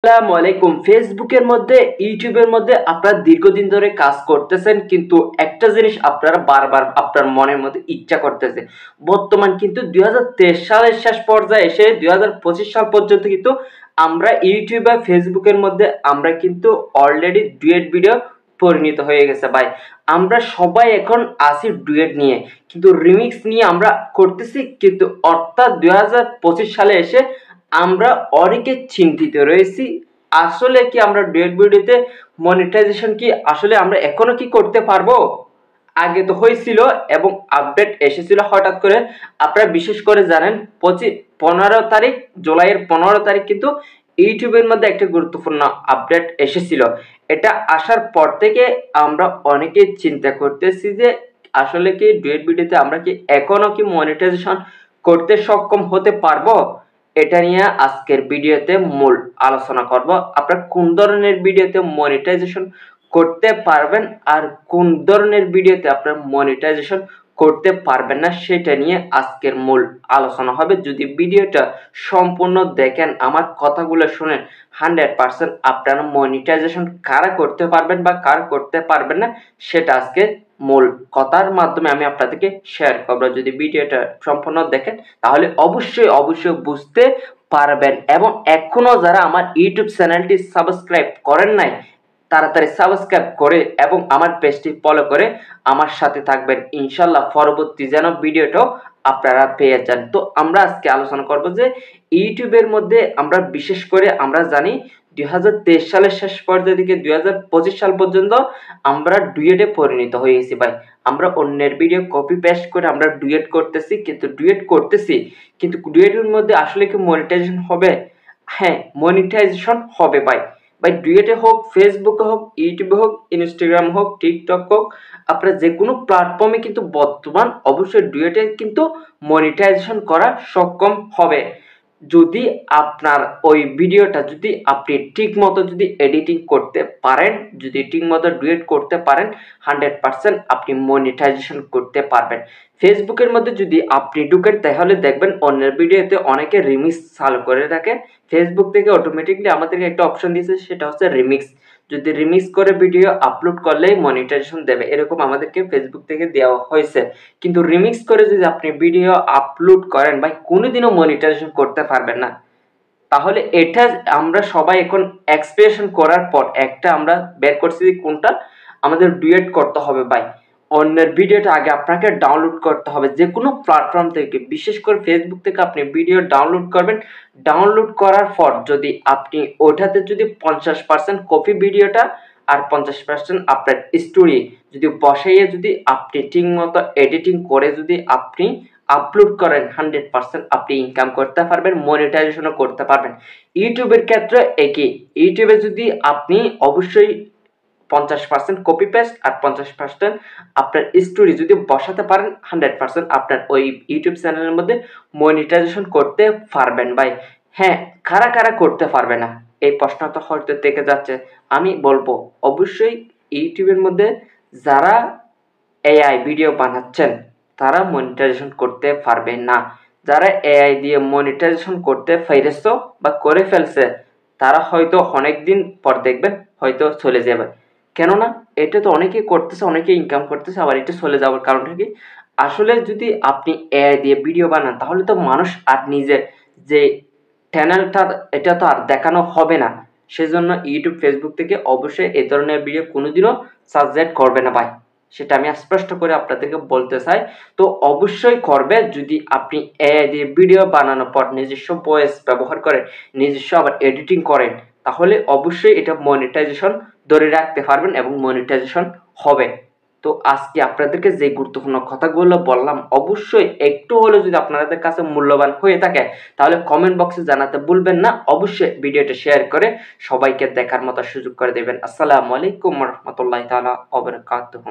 আসসালামু আলাইকুম। ফেসবুকের মধ্যে ইউটিউবের মধ্যে আপনারা দীর্ঘদিন ধরে কাজ করতেছেন, কিন্তু একটা জিনিস আপনারা বারবার আপনার মনের মধ্যে ইচ্ছা করতেছে। বর্তমান কিন্তু 2023 সালের শেষ পর্যায়ে এসে 2025 সাল পর্যন্ত কিন্তু আমরা ইউটিউব বা ফেসবুকের মধ্যে আমরা কিন্তু অলরেডি ডুয়েট ভিডিও পরিণত হয়ে গেছে ভাই। আমরা সবাই এখন আসি ডুয়েট নিয়ে, কিন্তু রিমিক্স নিয়ে আমরা করতেছি, কিন্তু অর্থাৎ 2025 সালে এসে আমরা অনেকে চিন্তিত রয়েছি। আসলে কি আমরা ডুয়েট ভিডিওতে মনিটাইজেশন কি আসলে আমরা এখনো কি করতে পারবো? আগে তো হয়েছিল এবং আপডেট এসেছিল হঠাৎ করে। আপনারা বিশেষ করে জানেন 15 তারিখ, জুলাইয়ের 15 তারিখ কিন্তু ইউটিউবের মধ্যে একটা গুরুত্বপূর্ণ আপডেট এসেছিল। এটা আসার পর থেকে আমরা অনেকেই চিন্তা করতেছি যে আসলে কি ডুয়েট ভিডিওতে আমরা কি এখনো কি মনিটাইজেশন করতে সক্ষম হতে পারবো। এটা নিয়ে আজকের ভিডিওতে মূল আলোচনা করব। আপনারা কোন ধরনের ভিডিওতে মনিটাইজেশন করতে পারবেন আর কোন ধরনের ভিডিওতে আপনারা মনিটাইজেশন করতে পারবেন না, সেটা নিয়ে আজকের মূল আলোচনা হবে। যদি ভিডিওটা সম্পূর্ণ দেখেন, আমার কথাগুলো শুনেন, 100% আপনারা মনিটাইজেশন কারা করতে পারবেন বা কারা করতে পারবেন না সেটা আজকে মূল কথার মাধ্যমে আমি আপনাদেরকে শেয়ার করব। যদি ভিডিওটা সম্পূর্ণ দেখেন তাহলে অবশ্যই বুঝতে পারবেন। এবং এখনো যারা আমার ইউটিউব চ্যানেলটি সাবস্ক্রাইব করেন নাই, তাড়াতাড়ি সাবস্ক্রাইব করে এবং আমার পেজটি ফলো করে আমার সাথে থাকবেন, ইনশাল্লাহ পরবর্তী যেন ভিডিওটাও আপনারা পেয়ে যান। তো আমরা আজকে আলোচনা করব যে ইউটিউবের মধ্যে আমরা বিশেষ করে আমরা জানি 2023 সালের শেষ পর্যায়ে থেকে 2025 সাল পর্যন্ত আমরা ডুয়েটে পরিণত হয়েছি ভাই। আমরা অন্যের ভিডিও কপি পেস্ট করে আমরা ডুয়েট করতেছি, কিন্তু ডুয়েটের মধ্যে আসলে কি মনিটাইজেশন হবে? হ্যাঁ, মনিটাইজেশন হবে ভাই। ডুয়েটে হোক, ফেসবুকে হোক, ইউটিউবে হোক, ইনস্টাগ্রাম হোক, টিকটক হোক, আপনার যে কোনো প্ল্যাটফর্মে কিন্তু বর্তমান অবশ্যই ডুয়েটে কিন্তু মনিটাইজেশন করা সক্ষম হবে। যদি আপনার ওই ভিডিওটা যদি আপনি ঠিক মতো যদি এডিটিং করতে পারেন, যদি ঠিক মতো ডুয়েট করতে পারেন, 100% আপনি মনিটাইজেশন করতে পারবেন। ফেসবুকের মধ্যে যদি আপনি ঢুকেন তাহলে দেখবেন অন্যের ভিডিওতে অনেকে রিমিক্স চালু করে রাখে। ফেসবুক থেকে অটোমেটিকলি আমাদেরকে একটা অপশন দিয়েছে, সেটা হচ্ছে রিমিক্স। যদি রিমিক্স করে ভিডিও আপলোড করলেই মনিটাইজেশন দেবে, এরকম আমাদেরকে ফেসবুক থেকে দেওয়া হয়েছে। কিন্তু রিমিক্স করে যদি আপনি ভিডিও আপলোড করেন ভাই, কোনোদিনও মনিটাইজেশন করতে পারবেন না। তাহলে এটা আমরা সবাই এখন এক্সপ্রেশন করার পর একটা আমরা বের করছি কোনটা আমাদের ডুয়েট করতে হবে ভাই। অন্যের ভিডিওটা আগে আপনাকে ডাউনলোড করতে হবে যে কোনো প্ল্যাটফর্ম থেকে, বিশেষ করে ফেসবুক থেকে আপনি ভিডিও ডাউনলোড করবেন। ডাউনলোড করার পর যদি আপনি ওটাতে যদি 50% কপি ভিডিওটা আর 50% আপনার স্টোরি যদি বসাইয়ে যদি আপনি ঠিক মতো এডিটিং করে যদি আপনি আপলোড করেন, 100% আপনি ইনকাম করতে পারবেন, মনিটাইজেশনও করতে পারবেন। ইউটিউবের ক্ষেত্রে একই। ইউটিউবে যদি আপনি অবশ্যই 50% কপি পেস্ট আর 50% আপনার স্টোরি যদি বসাতে পারেন, 100% আপনার ওই ইউটিউব চ্যানেলের মধ্যে মনিটাইজেশন করতে পারবেন ভাই। হ্যাঁ, কারা করতে পারবে না এই প্রশ্নটা হয়তো থেকে যাচ্ছে। আমি বলবো অবশ্যই ইউটিউবের মধ্যে যারা এআই ভিডিও বানাচ্ছেন তারা মনিটাইজেশন করতে পারবে না। যারা এআই দিয়ে মনিটাইজেশন করতে পেরেছো বা করে ফেলছে, তারা হয়তো অনেকদিন পর দেখবেন হয়তো চলে যাবে। কেননা এটা তো অনেকেই করতেছে, অনেকে ইনকাম করতেছে, আবার এটা চলে যাওয়ার কারণটা কি? আসলে যদি আপনি এআই দিয়ে ভিডিও বানান তাহলে তো মানুষ আর নিজের যে চ্যানেলটা এটা তো আর দেখানো হবে না। সেজন্য ইউটিউব, ফেসবুক থেকে অবশ্যই এই ধরনের ভিডিও কোনোদিনও সাজেস্ট করবে না ভাই। সেটা আমি স্পষ্ট করে আপনাদেরকে বলতে চাই। তো অবশ্যই করবে যদি আপনি এআই দিয়ে ভিডিও বানানোর পর নিজস্ব ভয়েস ব্যবহার করেন, নিজস্ব আবার এডিটিং করেন, তাহলে অবশ্যই এটা মনিটাইজেশন ধরে রাখতে পারবেন এবং মনিটাইজেশন হবে। তো আজকে আপনাদেরকে যে গুরুত্বপূর্ণ কথাগুলো বললাম, অবশ্যই একটু হলেও যদি আপনাদের কাছে মূল্যবান হয়ে থাকে তাহলে কমেন্ট বক্সে জানাতে ভুলবেন না। অবশ্যই ভিডিওটা শেয়ার করে সবাইকে দেখার মতো সুযোগ করে দেবেন। আসসালামু আলাইকুম ওয়া রাহমাতুল্লাহি তাআলা ওয়া বারাকাতুহু।